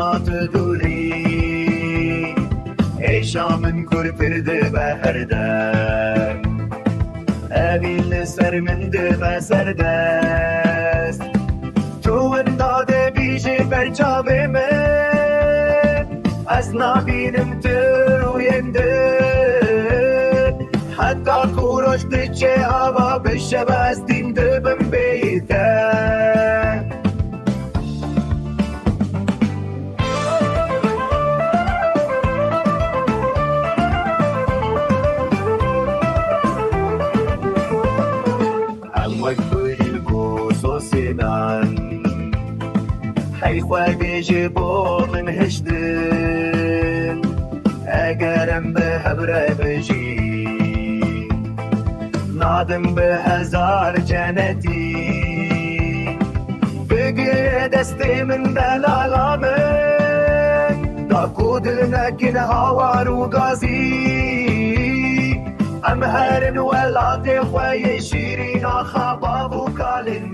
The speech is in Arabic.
ما تدوري ايشا من كور فرد بهردم ابي لسر من دفا سردست تو انداده بیشه برچاو من از نبینم تو ینده حتی کوروش دچه هوا بشه بستیم دبم بیته حيخوا بيجي من هشدن اقرم بهبره بجي نادم بهزار جنتي بقي دستي من دلالامن داكود لنكن هوار وغازي امهرن ولاد خوي شيرين خباب وكالن